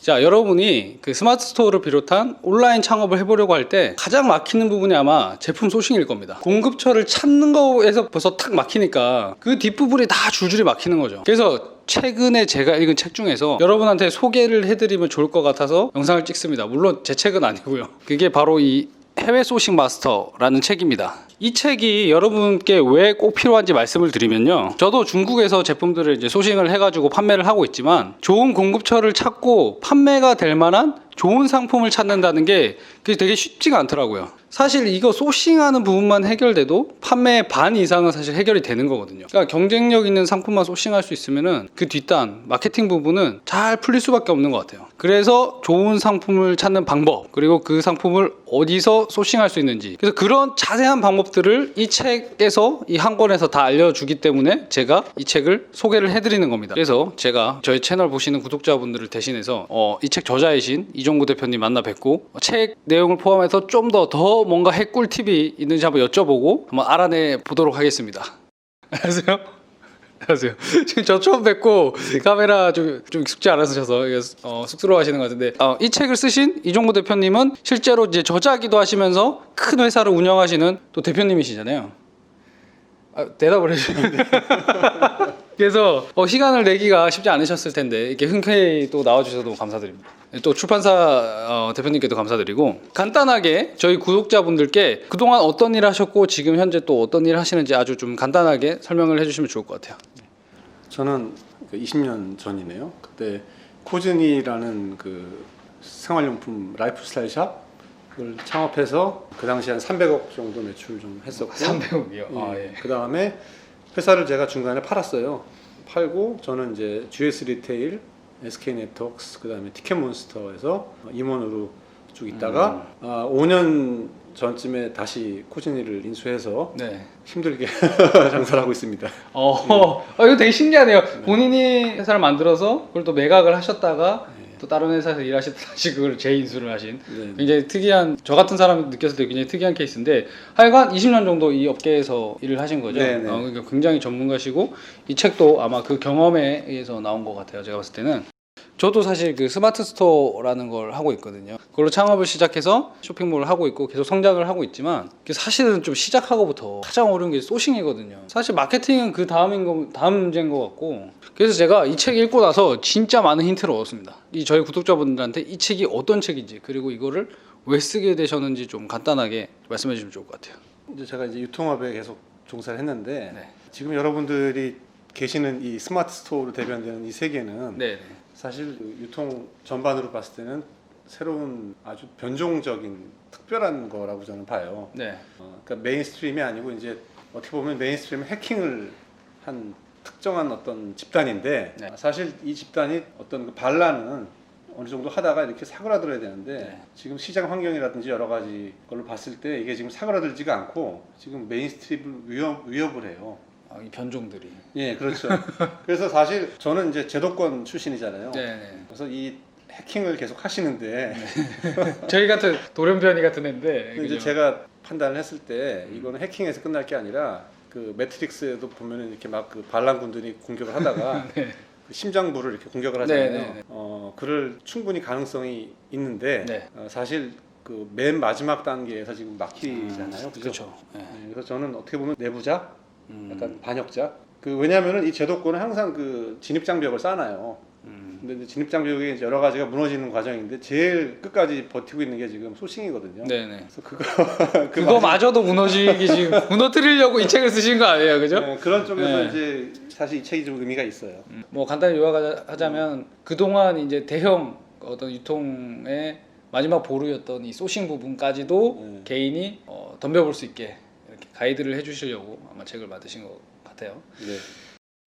자, 여러분이 그 스마트 스토어를 비롯한 온라인 창업을 해보려고 할 때 가장 막히는 부분이 아마 제품 소싱일 겁니다. 공급처를 찾는 거에서 벌써 탁 막히니까 그 뒷부분이 다 줄줄이 막히는 거죠. 그래서 최근에 제가 읽은 책 중에서 여러분한테 소개를 해드리면 좋을 것 같아서 영상을 찍습니다. 물론 제 책은 아니고요. 그게 바로 이 해외 소싱 마스터라는 책입니다. 이 책이 여러분께 왜 꼭 필요한지 말씀을 드리면요. 저도 중국에서 제품들을 이제 소싱을 해가지고 판매를 하고 있지만 좋은 공급처를 찾고 판매가 될 만한 좋은 상품을 찾는다는 게 그게 되게 쉽지가 않더라고요. 사실 이거 소싱하는 부분만 해결돼도 판매의 반 이상은 사실 해결이 되는 거거든요. 그러니까 경쟁력 있는 상품만 소싱할 수 있으면은 그 뒷단 마케팅 부분은 잘 풀릴 수밖에 없는 것 같아요. 그래서 좋은 상품을 찾는 방법, 그리고 그 상품을 어디서 소싱할 수 있는지, 그래서 그런 자세한 방법들을 이 책에서 이 한 권에서 다 알려주기 때문에 제가 이 책을 소개를 해드리는 겁니다. 그래서 제가 저희 채널 보시는 구독자분들을 대신해서 이 책 저자이신 이종구 대표님 만나 뵙고 책 내용을 포함해서 좀 더 뭔가 핵 꿀팁이 있는지 한번 여쭤보고 한번 알아내 보도록 하겠습니다. 안녕하세요. 안녕하세요. 지금 저 처음 뵙고 카메라 좀 익숙지 않으셔서 쑥스러워하시는 것 같은데, 이 책을 쓰신 이종구 대표님은 실제로 이제 저자기도 하시면서 큰 회사를 운영하시는 또 대표님이시잖아요. 대답을 해주시면 그래서 시간을 내기가 쉽지 않으셨을 텐데 이렇게 흔쾌히 또 나와주셔서 감사드립니다. 또 출판사 대표님께도 감사드리고, 간단하게 저희 구독자분들께 그동안 어떤 일 하셨고 지금 현재 또 어떤 일 하시는지 아주 좀 간단하게 설명을 해주시면 좋을 것 같아요. 저는 20년 전이네요. 그때 코즈니라는 그 생활용품 라이프스타일 샵을 창업해서 그 당시 한 300억 정도 매출 좀 했었고. 300억이요? 예. 그 다음에 회사를 제가 중간에 팔았어요. 팔고 저는 이제 GS 리테일, SK 네트워크스, 그 다음에 티켓몬스터에서 임원으로 쭉 있다가 5년 전쯤에 다시 코즈니를 인수해서 네. 힘들게 장사를 하고 있습니다. 이거 되게 신기하네요. 본인이 회사를 만들어서 그걸 또 매각을 하셨다가 또 다른 회사에서 일하시다 다시 그걸 재인수를 하신, 네. 굉장히 특이한, 저 같은 사람이 느꼈을 때 굉장히 특이한 케이스인데, 하여간 20년 정도 이 업계에서 일을 하신 거죠. 네네. 그러니까 굉장히 전문가시고 이 책도 아마 그 경험에 의해서 나온 것 같아요. 제가 봤을 때는. 저도 사실 그 스마트 스토어라는 걸 하고 있거든요. 그걸로 창업을 시작해서 쇼핑몰을 하고 있고 계속 성장을 하고 있지만, 사실은 좀 시작하고부터 가장 어려운 게 소싱이거든요. 사실 마케팅은 그 다음 문제인 것 같고, 그래서 제가 이 책 읽고 나서 진짜 많은 힌트를 얻었습니다. 이 저희 구독자분들한테 이 책이 어떤 책인지, 그리고 이거를 왜 쓰게 되셨는지 좀 간단하게 말씀해 주시면 좋을 것 같아요. 이제 제가 이제 유통업에 계속 종사를 했는데, 네. 지금 여러분들이 계시는 이 스마트 스토어로 대변되는 이 세계는 네. 사실 그 유통 전반으로 봤을 때는 새로운 아주 변종적인 특별한 거라고 저는 봐요. 네. 그러니까 메인스트림이 아니고 이제 어떻게 보면 메인스트림은 해킹을 한 특정한 어떤 집단인데, 네. 사실 이 집단이 어떤 그 반란은 어느 정도 하다가 이렇게 사그라들어야 되는데, 네. 지금 시장 환경이라든지 여러 가지 걸로 봤을 때 이게 지금 사그라들지가 않고 지금 메인스트림을 위협을 해요. 이 변종들이. 예, 그렇죠. 그래서 사실 저는 이제 제도권 출신이잖아요. 네. 그래서 이 해킹을 계속 하시는데, 저희 같은 돌연변이 같은 애인데, 이제 제가 판단을 했을 때 이거는 해킹에서 끝날 게 아니라 그 매트릭스에도 보면은 이렇게 막 그 반란군들이 공격을 하다가 네. 그 심장부를 이렇게 공격을 하잖아요. 네. 그럴 충분히 가능성이 있는데, 네. 사실 그 맨 마지막 단계에서 지금 막히잖아요. 그죠? 그렇죠. 네. 그래서 저는 어떻게 보면 내부자, 약간 반역자. 왜냐하면은 이 제도권은 항상 그 진입장벽을 쌓아놔요. 근데 이제 진입장벽이 여러 가지가 무너지는 과정인데 제일 끝까지 버티고 있는 게 지금 소싱이거든요. 네네. 그래서 그거마저도 무너지기 지금 무너뜨리려고 이 책을 쓰신 거 아니에요, 그죠? 네, 그런 쪽에서 네. 이제 사실 이 책이 좀 의미가 있어요. 뭐 간단히 요약하자면 그동안 이제 대형 어떤 유통의 마지막 보루였던 이 소싱 부분까지도 개인이 덤벼볼 수 있게 이렇게 가이드를 해주시려고 아마 책을 만드신 것 같아요. 네.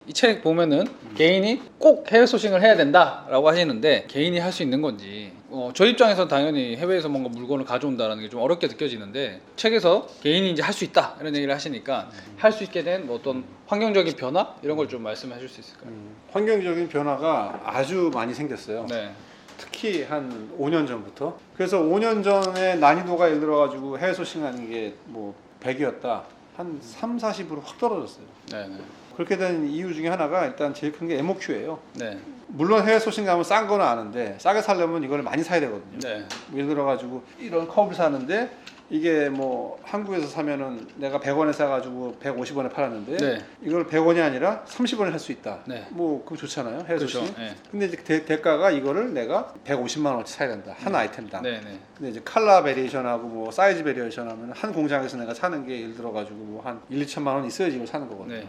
이 책 보면은 개인이 꼭 해외 소싱을 해야 된다라고 하시는데, 개인이 할 수 있는 건지, 저 입장에서 당연히 해외에서 뭔가 물건을 가져온다는 게 좀 어렵게 느껴지는데, 책에서 개인이 이제 할 수 있다 이런 얘기를 하시니까 할 수 있게 된 뭐 어떤 환경적인 변화 이런 걸 좀 말씀해 줄 수 있을까요? 환경적인 변화가 아주 많이 생겼어요. 네. 특히 한 5년 전부터. 그래서 5년 전에 난이도가 예를 들어 가지고 해외 소싱하는 게 뭐 100이었다. 한 3, 40으로 확 떨어졌어요. 네. 그렇게 된 이유 중에 하나가 일단 제일 큰 게 MOQ예요. 네. 물론 해외 소싱 가면 싼 거는 아는데 싸게 살려면 이걸 많이 사야 되거든요. 네. 예를 들어가지고 이런 컵을 사는데 이게 뭐 한국에서 사면은 내가 100원에 사가지고 150원에 팔았는데 네. 이걸 100원이 아니라 30원에 살 수 있다. 네. 뭐 그거 좋잖아요. 해외 그렇죠. 소싱. 네. 근데 이제 대가가 이거를 내가 150만 원어치 사야 된다. 한 아이템당. 네, 네. 근데 이제 컬러 베리에이션하고 뭐 사이즈 베리에이션 하면 한 공장에서 내가 사는 게 예를 들어가지고 뭐 한 1, 2천만 원 있어야지 이걸 사는 거거든요. 네.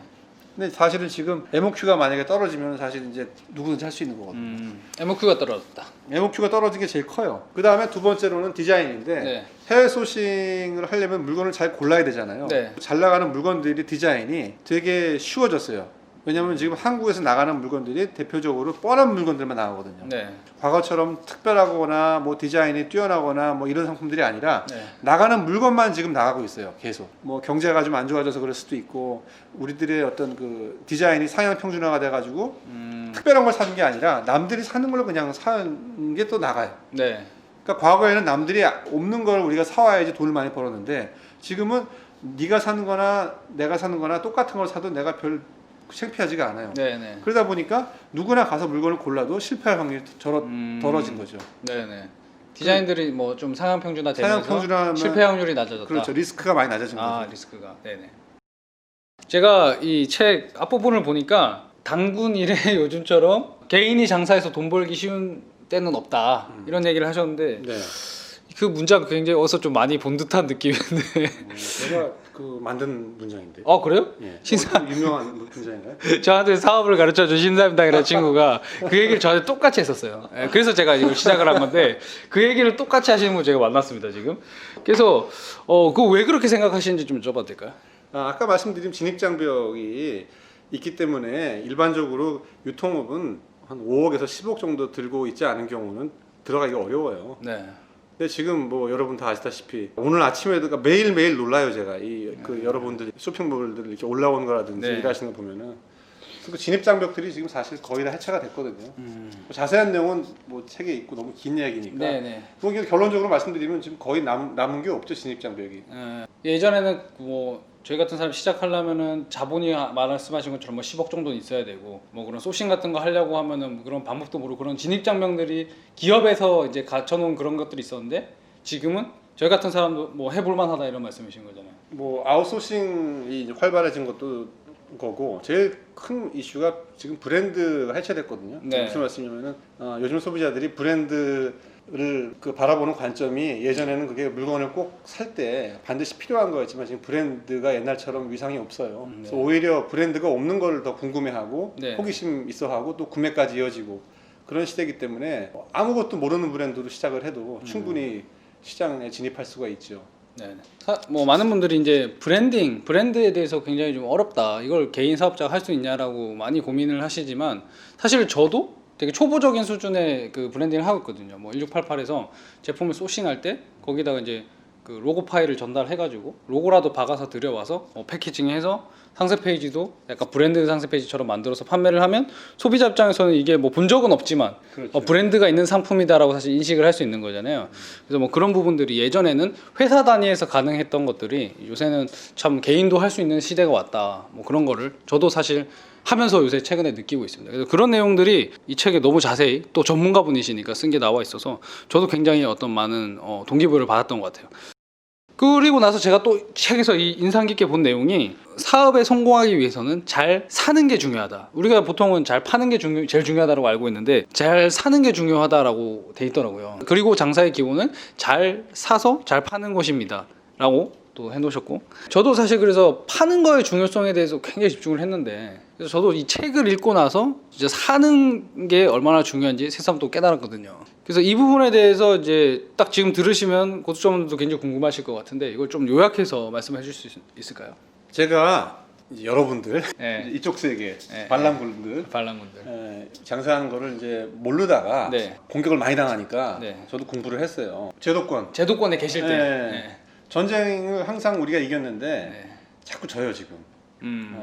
근데 사실은 지금 MOQ가 만약에 떨어지면 사실 이제 누구든지 할 수 있는 거거든요. MOQ가 떨어졌다. MOQ가 떨어진 게 제일 커요. 그 다음에 두 번째로는 디자인인데 네. 해외 소싱을 하려면 물건을 잘 골라야 되잖아요. 네. 잘 나가는 물건들이 디자인이 되게 쉬워졌어요. 왜냐하면 지금 한국에서 나가는 물건들이 대표적으로 뻔한 물건들만 나오거든요. 네. 과거처럼 특별하거나 뭐 디자인이 뛰어나거나 뭐 이런 상품들이 아니라 네. 나가는 물건만 지금 나가고 있어요. 계속 뭐 경제가 좀 안 좋아져서 그럴 수도 있고 우리들의 어떤 그 디자인이 상향 평준화가 돼가지고 특별한 걸 사는 게 아니라 남들이 사는 걸 그냥 사는 게 또 나가요. 네. 그러니까 과거에는 남들이 없는 걸 우리가 사와야지 돈을 많이 벌었는데 지금은 네가 사는 거나 내가 사는 거나 똑같은 걸 사도 내가 별 창피하지가 않아요. 네, 네. 그러다 보니까 누구나 가서 물건을 골라도 실패할 확률이 덜어진 거죠. 네, 네. 디자인들이 뭐 좀 상향 평준화 상향 되면서 평준화하면 실패 확률이 낮아졌다. 그렇죠. 리스크가 많이 낮아진 아, 거죠. 리스크가. 네, 네. 제가 이 책 앞부분을 보니까 단군 일에 요즘처럼 개인이 장사해서 돈 벌기 쉬운 때는 없다. 이런 얘기를 하셨는데 네. 그 문장 굉장히 어디서 좀 많이 본 듯한 느낌인데. 제가 그 만든 문장인데. 아, 그래요? 예. 신사 유명한 문장인가요? 저한테 사업을 가르쳐준 신사임당이라는 친구가 그 얘기를 저한테 똑같이 했었어요. 예, 그래서 제가 이걸 시작을 한 건데 그 얘기를 똑같이 하시는 분 제가 만났습니다 지금. 그래서 그거 왜 그렇게 생각하시는지 좀 여쭤봐도 될까요? 아까 말씀드린 진입장벽이 있기 때문에 일반적으로 유통업은 한 5억에서 10억 정도 들고 있지 않은 경우는 들어가기가 어려워요. 네. 근데 지금 뭐 여러분 다 아시다시피 오늘 아침에도 그러니까 매일매일 놀라요 제가 그 여러분들 쇼핑몰들 이렇게 올라오는 거라든지 네. 일하시는 거 보면은 그 진입장벽들이 지금 사실 거의 다 해체가 됐거든요. 뭐 자세한 내용은 뭐 책에 있고 너무 긴 이야기니까 네, 네. 뭐 결론적으로 말씀드리면 지금 거의 남은 게 없죠 진입장벽이. 예전에는 뭐 저희 같은 사람 시작하려면은 자본이 말씀하신 것처럼 뭐 10억 정도는 있어야 되고 뭐 그런 소싱 같은 거 하려고 하면은 그런 방법도 모르고 그런 진입장벽들이 기업에서 이제 갖춰놓은 그런 것들이 있었는데 지금은 저희 같은 사람도 뭐 해볼 만하다 이런 말씀이신 거잖아요. 뭐 아웃소싱이 이제 활발해진 것도 거고 제일 큰 이슈가 지금 브랜드가 해체됐거든요. 네. 무슨 말씀이냐면은 요즘 소비자들이 브랜드를 그 바라보는 관점이 예전에는 그게 물건을 꼭 살 때 반드시 필요한 거였지만 지금 브랜드가 옛날처럼 위상이 없어요. 그래서 오히려 브랜드가 없는 걸 더 궁금해하고 네. 호기심 있어하고 또 구매까지 이어지고 그런 시대이기 때문에 아무것도 모르는 브랜드로 시작을 해도 충분히 시장에 진입할 수가 있죠. 네. 뭐 많은 분들이 이제 브랜드에 대해서 굉장히 좀 어렵다. 이걸 개인 사업자가 할 수 있냐라고 많이 고민을 하시지만 사실 저도 되게 초보적인 수준의 그 브랜딩을 하고 있거든요. 뭐 1688에서 제품을 소싱할 때 거기다가 이제 그 로고 파일을 전달해가지고 로고라도 박아서 들여와서 패키징해서 상세 페이지도 약간 브랜드 상세 페이지처럼 만들어서 판매를 하면 소비자 입장에서는 이게 뭐 본 적은 없지만 그렇죠. 브랜드가 있는 상품이다라고 사실 인식을 할 수 있는 거잖아요. 그래서 뭐 그런 부분들이 예전에는 회사 단위에서 가능했던 것들이 요새는 참 개인도 할 수 있는 시대가 왔다. 뭐 그런 거를 저도 사실 하면서 요새 최근에 느끼고 있습니다. 그래서 그런 내용들이 이 책에 너무 자세히 또 전문가분이시니까 쓴 게 나와 있어서 저도 굉장히 어떤 많은 동기부여를 받았던 것 같아요. 그리고 나서 제가 또 책에서 이 인상 깊게 본 내용이 사업에 성공하기 위해서는 잘 사는 게 중요하다. 우리가 보통은 잘 파는 게 제일 중요하다고 알고 있는데 잘 사는 게 중요하다라고 돼 있더라고요. 그리고 장사의 기본은 잘 사서 잘 파는 것입니다. 라고 또 해놓으셨고 저도 사실 그래서 파는 거의 중요성에 대해서 굉장히 집중을 했는데 그래서 저도 이 책을 읽고 나서 진짜 사는 게 얼마나 중요한지 새삼 또 깨달았거든요. 그래서 이 부분에 대해서 이제 딱 지금 들으시면 고수점들도 굉장히 궁금하실 것 같은데 이걸 좀 요약해서 말씀해 주실 수 있을까요? 제가 이제 여러분들 네. 이쪽 세계 네. 반란군들 반란군들 장사하는 거를 이제 모르다가 네. 공격을 많이 당하니까 네. 저도 공부를 했어요. 제도권. 제도권에 계실 때 네. 전쟁을 항상 우리가 이겼는데 네. 자꾸 져요 지금.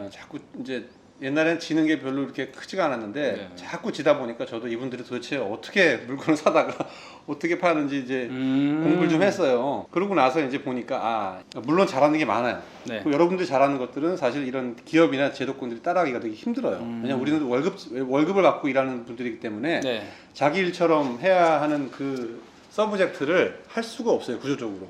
자꾸 이제 옛날엔 지는 게 별로 이렇게 크지가 않았는데 네. 자꾸 지다 보니까 저도 이분들이 도대체 어떻게 물건을 사다가 어떻게 파는지 이제 공부를 좀 했어요. 그러고 나서 이제 보니까 물론 잘하는 게 많아요. 네. 그리고 여러분들이 잘하는 것들은 사실 이런 기업이나 제도권들이 따라가기가 되게 힘들어요. 왜냐면 우리는 월급을 받고 일하는 분들이기 때문에 네. 자기 일처럼 해야 하는 그 서브젝트를 할 수가 없어요, 구조적으로.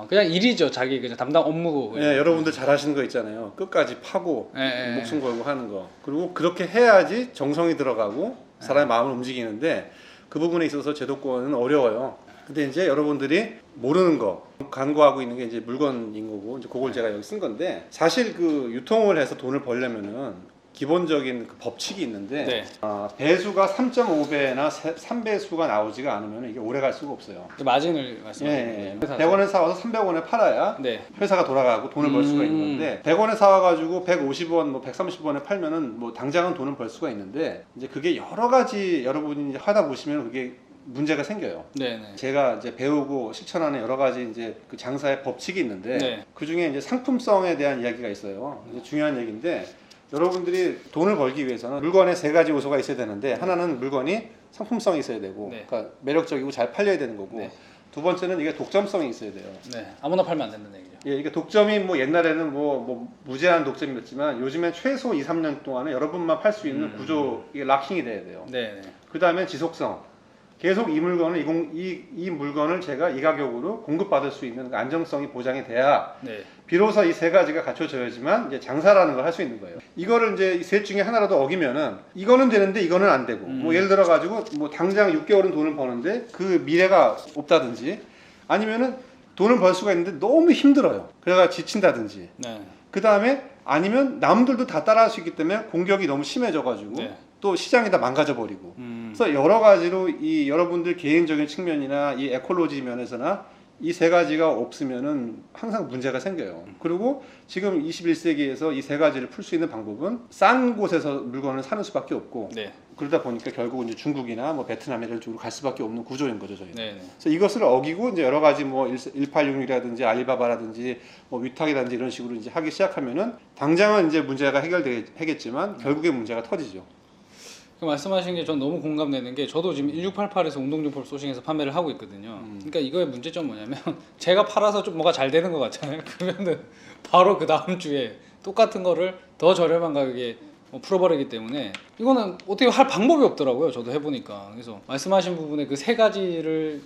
그냥 일이죠. 자기 그냥 담당 업무고. 예, 여러분들 잘하시는 거 있잖아요. 끝까지 파고 예, 예. 목숨 걸고 하는 거. 그리고 그렇게 해야지 정성이 들어가고 사람의 마음을 움직이는데 그 부분에 있어서 제도권은 어려워요. 근데 이제 여러분들이 모르는 거 간구하고 있는 게 이제 물건인 거고 이제 그걸 제가 여기 쓴 건데 사실 그 유통을 해서 돈을 벌려면은 기본적인 그 법칙이 있는데 네. 배수가 3.5배나 3배수가 나오지가 않으면 이게 오래 갈 수가 없어요. 마진을 말씀하시는 예, 거예요. 100원에 사와서 300원에 팔아야 네. 회사가 돌아가고 돈을 벌 수가 있는 건데 100원에 사와가지고 150원, 뭐 130원에 팔면은 뭐 당장은 돈을 벌 수가 있는데 이제 그게 여러 가지 여러분이 이제 하다 보시면 그게 문제가 생겨요. 네네. 제가 이제 배우고 실천하는 여러 가지 이제 그 장사의 법칙이 있는데 네. 그 중에 이제 상품성에 대한 이야기가 있어요. 이제 중요한 얘기인데 여러분들이 돈을 벌기 위해서는 물건에 세 가지 요소가 있어야 되는데 하나는 물건이 상품성이 있어야 되고, 네. 그러니까 매력적이고 잘 팔려야 되는 거고. 네. 두 번째는 이게 독점성이 있어야 돼요. 네. 아무나 팔면 안 된다는 얘기죠. 예, 이게 독점이 뭐 옛날에는 뭐 무제한 독점이었지만 요즘엔 최소 2, 3년 동안에 여러분만 팔 수 있는 구조, 이게 락킹이 돼야 돼요. 네네. 그 다음에 지속성. 계속 이 물건을 이 물건을 제가 이 가격으로 공급받을 수 있는 그 안정성이 보장이 돼야 네. 비로소 이 세 가지가 갖춰져야지만 이제 장사라는 걸 할 수 있는 거예요. 이거를 이제 이 셋 중에 하나라도 어기면은 이거는 되는데 이거는 안 되고 뭐 예를 들어 가지고 뭐 당장 6개월은 돈을 버는데 그 미래가 없다든지 아니면은 돈을 벌 수가 있는데 너무 힘들어요. 그래가 지친다든지. 네. 그 다음에 아니면 남들도 다 따라할 수 있기 때문에 공격이 너무 심해져가지고 네. 또 시장이 다 망가져 버리고. 그래서 여러 가지로 이 여러분들 개인적인 측면이나 이 에콜로지 면에서나 이 세 가지가 없으면은 항상 문제가 생겨요. 그리고 지금 21세기에서 이 세 가지를 풀 수 있는 방법은 싼 곳에서 물건을 사는 수밖에 없고 네. 그러다 보니까 결국 이제 중국이나 뭐 베트남 이런 쪽으로 갈 수밖에 없는 구조인 거죠, 저희는. 네. 그래서 이것을 어기고 이제 여러 가지 뭐 1866이라든지 알리바바라든지 뭐 위탁이라든지 이런 식으로 이제 하기 시작하면은 당장은 이제 문제가 해결되겠지만 결국에 문제가 터지죠. 그 말씀하신 게 전 너무 공감되는 게 저도 지금 1688에서 운동용품 소싱해서 판매를 하고 있거든요. 그러니까 이거의 문제점 뭐냐면 제가 팔아서 좀 뭐가 잘 되는 것 같잖아요. 그러면은 바로 그 다음 주에 똑같은 거를 더 저렴한 가격에 풀어버리기 때문에 이거는 어떻게 할 방법이 없더라고요. 저도 해보니까. 그래서 말씀하신 부분에 그 세 가지를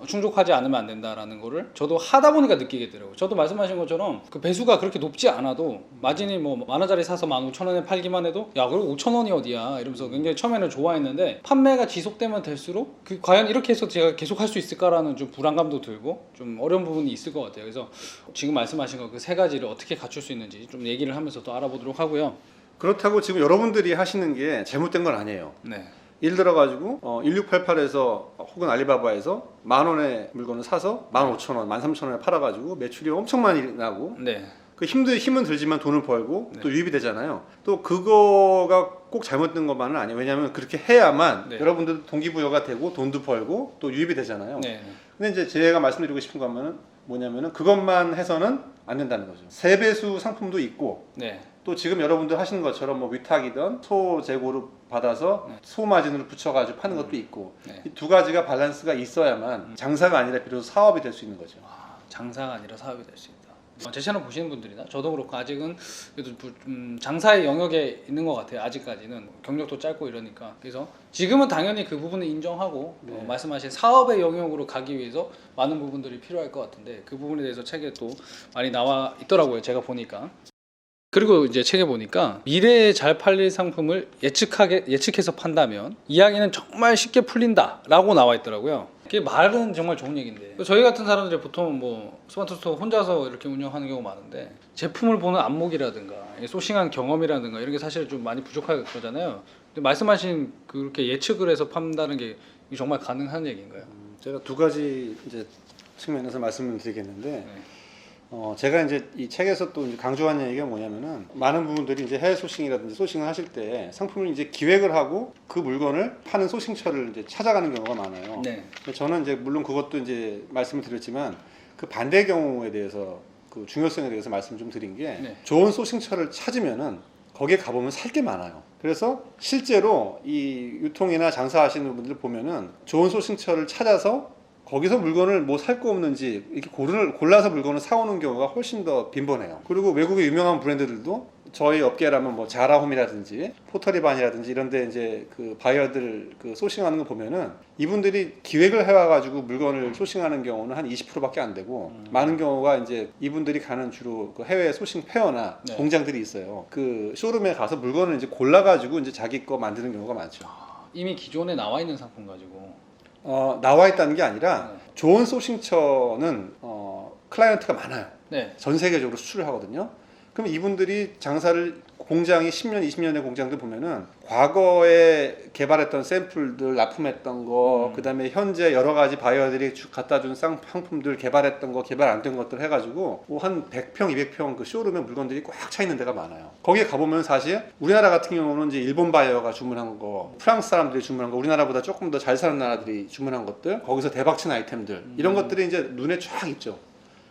충족하지 않으면 안 된다라는 거를 저도 하다 보니까 느끼겠더라고요. 저도 말씀하신 것처럼 그 배수가 그렇게 높지 않아도 마진이 뭐 10,000원짜리 사서 15,000원에 팔기만 해도 야 그리고 5,000원이 어디야 이러면서 굉장히 처음에는 좋아했는데 판매가 지속되면 될수록 그 과연 이렇게 해서 제가 계속 할 수 있을까라는 좀 불안감도 들고 좀 어려운 부분이 있을 것 같아요. 그래서 지금 말씀하신 거 그 세 가지를 어떻게 갖출 수 있는지 좀 얘기를 하면서 또 알아보도록 하고요. 그렇다고 지금 여러분들이 하시는 게 잘못된 건 아니에요. 네. 예를 들어가지고 1688에서 혹은 알리바바에서 10,000원의 물건을 사서 15,000원, 13,000원에 팔아가지고 매출이 엄청 많이 나고 네. 그 힘은 들지만 돈을 벌고 또 유입이 되잖아요. 또 그거가 꼭 잘못된 것만은 아니에요. 왜냐하면 그렇게 해야만 네. 여러분들도 동기부여가 되고 돈도 벌고 또 유입이 되잖아요. 네. 근데 이제 제가 말씀드리고 싶은 거는 뭐냐면은 그것만 해서는 안 된다는 거죠. 세배수 상품도 있고 네. 또 지금 여러분들 하시는 것처럼 뭐 위탁이든 소재고로 받아서 네. 소마진으로 붙여가지고 파는 것도 있고 네. 이 두 가지가 밸런스가 있어야만 장사가 아니라 비로소 사업이 될 수 있는 거죠. 장사가 아니라 사업이 될 수 있다. 제 채널 보시는 분들이나 저도 그렇고 아직은 그래도 장사의 영역에 있는 것 같아요. 아직까지는 경력도 짧고 이러니까. 그래서 지금은 당연히 그 부분을 인정하고 네. 말씀하신 사업의 영역으로 가기 위해서 많은 부분들이 필요할 것 같은데 그 부분에 대해서 책에 또 많이 나와 있더라고요. 제가 보니까. 그리고 이제 책에 보니까 미래에 잘 팔릴 상품을 예측해서 판다면 이야기는 정말 쉽게 풀린다라고 나와 있더라고요. 그게 말은 정말 좋은 얘기인데 저희 같은 사람들이 보통 뭐 스마트 스토어 혼자서 이렇게 운영하는 경우가 많은데 제품을 보는 안목이라든가 소싱한 경험이라든가 이런 게 사실 좀 많이 부족할 거잖아요. 근데 말씀하신 그렇게 예측을 해서 판다는 게 정말 가능한 얘기인가요? 제가 두 가지 이제 측면에서 말씀을 드리겠는데 네. 제가 이제 이 책에서 또 이제 강조한 얘기가 뭐냐면은 많은 부분들이 이제 해외 소싱이라든지 소싱을 하실 때 상품을 이제 기획을 하고 그 물건을 파는 소싱처를 이제 찾아가는 경우가 많아요. 네. 저는 이제 물론 그것도 이제 말씀을 드렸지만 그 반대 경우에 대해서 그 중요성에 대해서 말씀 좀 드린 게 네. 좋은 소싱처를 찾으면은 거기에 가보면 살 게 많아요. 그래서 실제로 이 유통이나 장사하시는 분들 보면은 좋은 소싱처를 찾아서 거기서 물건을 뭐 살 거 없는지 이렇게 골라서 물건을 사오는 경우가 훨씬 더 빈번해요. 그리고 외국의 유명한 브랜드들도 저희 업계라면 뭐 자라홈이라든지 포터리반이라든지 이런데 이제 그 바이어들 그 소싱하는 거 보면은 이분들이 기획을 해와가지고 물건을 소싱하는 경우는 한 20%밖에 안 되고 많은 경우가 이제 이분들이 가는 주로 그 해외 소싱 페어나 네. 공장들이 있어요. 그 쇼룸에 가서 물건을 이제 골라가지고 이제 자기 거 만드는 경우가 많죠. 이미 기존에 나와 있는 상품 가지고. 나와 있다는 게 아니라 네. 좋은 소싱처는 클라이언트가 많아요. 네. 전 세계적으로 수출을 하거든요. 그럼 이분들이 장사를 공장이 10년, 20년의 공장들 보면은 과거에 개발했던 샘플들 납품했던 거, 그다음에 현재 여러 가지 바이어들이 갖다 준 상품들 개발했던 거, 개발 안 된 것들 해가지고 뭐 한 100평, 200평 그 쇼룸에 물건들이 꽉 차 있는 데가 많아요. 거기에 가보면 사실 우리나라 같은 경우는 이제 일본 바이어가 주문한 거, 프랑스 사람들이 주문한 거, 우리나라보다 조금 더 잘 사는 나라들이 주문한 것들, 거기서 대박친 아이템들 이런 것들이 이제 눈에 쫙 있죠.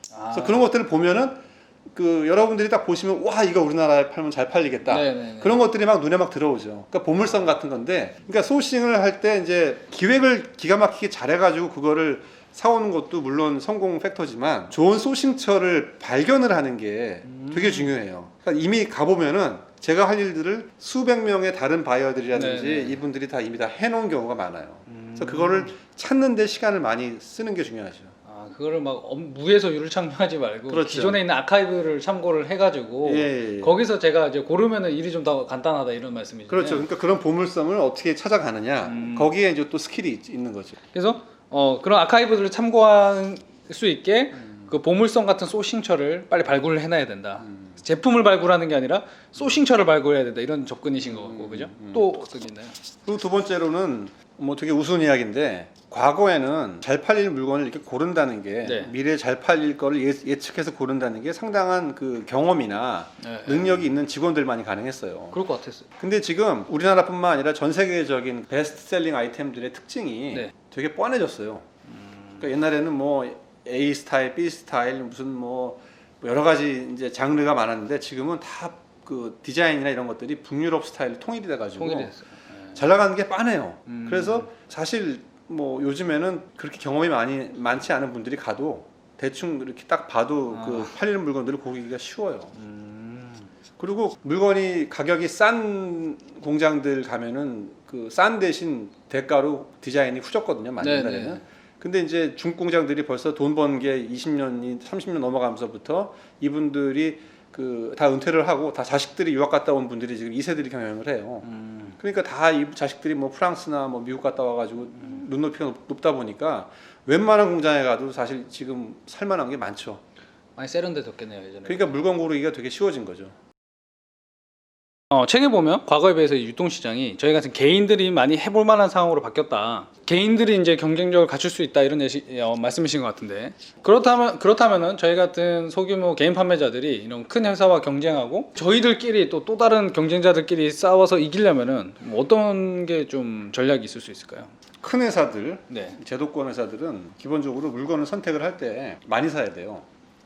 그래서 그런 것들을 보면은 그 여러분들이 딱 보시면 와 이거 우리나라에 팔면 잘 팔리겠다. 네네네. 그런 것들이 막 눈에 막 들어오죠. 그러니까 보물섬 같은 건데, 그러니까 소싱을 할 때 이제 기획을 기가 막히게 잘해가지고 그거를 사오는 것도 물론 성공 팩터지만 좋은 소싱처를 발견을 하는 게 되게 중요해요. 그러니까 이미 가보면은 제가 할 일들을 수백 명의 다른 바이어들이라든지 네네. 이분들이 다 이미 다 해놓은 경우가 많아요. 그래서 그거를 찾는 데 시간을 많이 쓰는 게 중요하죠. 그거를 막 무에서 유를 창조하지 말고 그렇죠. 기존에 있는 아카이브를 참고를 해가지고 예. 거기서 제가 이제 고르면은 일이 좀 더 간단하다 이런 말씀이죠. 그렇죠. 그러니까 그런 보물섬을 어떻게 찾아가느냐 거기에 이제 또 스킬이 있는 거죠. 그래서 그런 아카이브들을 참고할 수 있게 그 보물섬 같은 소싱처를 빨리 발굴을 해놔야 된다. 제품을 발굴하는 게 아니라 소싱처를 발굴해야 된다. 이런 접근이신 것 같고, 그죠? 또 어떤 게 있나요? 그리고 두 번째로는 뭐 되게 우스운 이야기인데 과거에는 잘 팔릴 물건을 이렇게 고른다는 게 네. 미래에 잘 팔릴 거를 예측해서 고른다는 게 상당한 그 경험이나 네. 능력이 있는 직원들만이 가능했어요. 그럴 것 같았어요. 근데 지금 우리나라뿐만 아니라 전 세계적인 베스트셀링 아이템들의 특징이 네. 되게 뻔해졌어요. 그러니까 옛날에는 뭐 A 스타일, B 스타일 무슨 뭐 여러 가지 이제 장르가 많았는데 지금은 다 그 디자인이나 이런 것들이 북유럽 스타일로 통일이 돼가지고 통일이 됐어요. 잘 나가는 게 뻔해요. 그래서 사실 뭐 요즘에는 그렇게 경험이 많지 않은 분들이 가도 대충 이렇게 딱 봐도 그 팔리는 물건들을 고르기가 쉬워요. 그리고 물건이 가격이 싼 공장들 가면은 그 싼 대신 대가로 디자인이 후졌거든요. 많이 네네. 옛날에는. 근데 이제 중공장들이 벌써 돈 번 게 20년이 30년 넘어가면서부터 이분들이 그 다 은퇴를 하고 다 자식들이 유학 갔다 온 분들이 지금 2세들이 경영을 해요. 그러니까 다 이 자식들이 뭐 프랑스나 뭐 미국 갔다 와가지고 눈높이가 높다 보니까 웬만한 공장에 가도 사실 지금 살만한 게 많죠. 많이 세련돼졌겠네요, 예전에. 그러니까 물건 고르기가 되게 쉬워진 거죠. 책에 보면 과거에 비해서 이 유통시장이 저희 같은 개인들이 많이 해볼 만한 상황으로 바뀌었다. 개인들이 이제 경쟁력을 갖출 수 있다 이런 말씀이신 것 같은데 그렇다면은 저희 같은 소규모 개인 판매자들이 이런 큰 회사와 경쟁하고 저희들끼리 또 다른 경쟁자들끼리 싸워서 이기려면은 뭐 어떤 게 좀 전략이 있을 수 있을까요? 큰 회사들, 네. 제도권 회사들은 기본적으로 물건을 선택을 할 때 많이 사야 돼요.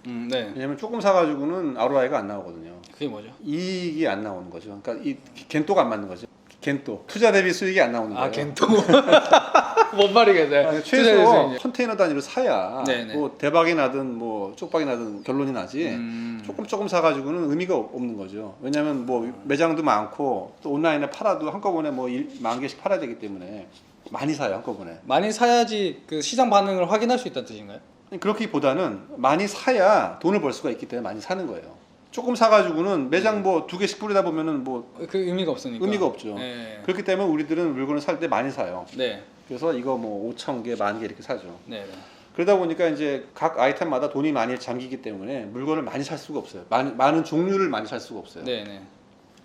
네. 왜냐면 조금 사가지고는 ROI가 안 나오거든요. 그게 뭐죠? 이익이 안 나오는 거죠. 그러니까 이 겐또가 안 맞는 거죠. 겐또 투자 대비 수익이 안 나오는 거예요. 겐토. 뭔 말이겠어요? 아니, 최소 컨테이너 단위로 사야 네네. 뭐 대박이 나든 뭐 쪽박이 나든 결론이 나지. 조금 사가지고는 의미가 없는 거죠. 왜냐하면 뭐 매장도 많고 또 온라인에 팔아도 한꺼번에 뭐 10,000개씩 팔아야 되기 때문에 많이 사요 한꺼번에. 많이 사야지 그 시장 반응을 확인할 수 있다는 뜻인가요? 그렇기보다는 많이 사야 돈을 벌 수가 있기 때문에 많이 사는 거예요. 조금 사가지고는 매장 뭐 2개씩 뿌리다 보면은 뭐 그 의미가 없으니까. 의미가 없죠. 네. 그렇기 때문에 우리들은 물건을 살 때 많이 사요. 네. 그래서 이거 뭐 5,000개, 10,000개 이렇게 사죠. 네. 그러다 보니까 이제 각 아이템마다 돈이 많이 잠기기 때문에 물건을 많이 살 수가 없어요. 많은 종류를 많이 살 수가 없어요. 네. 네.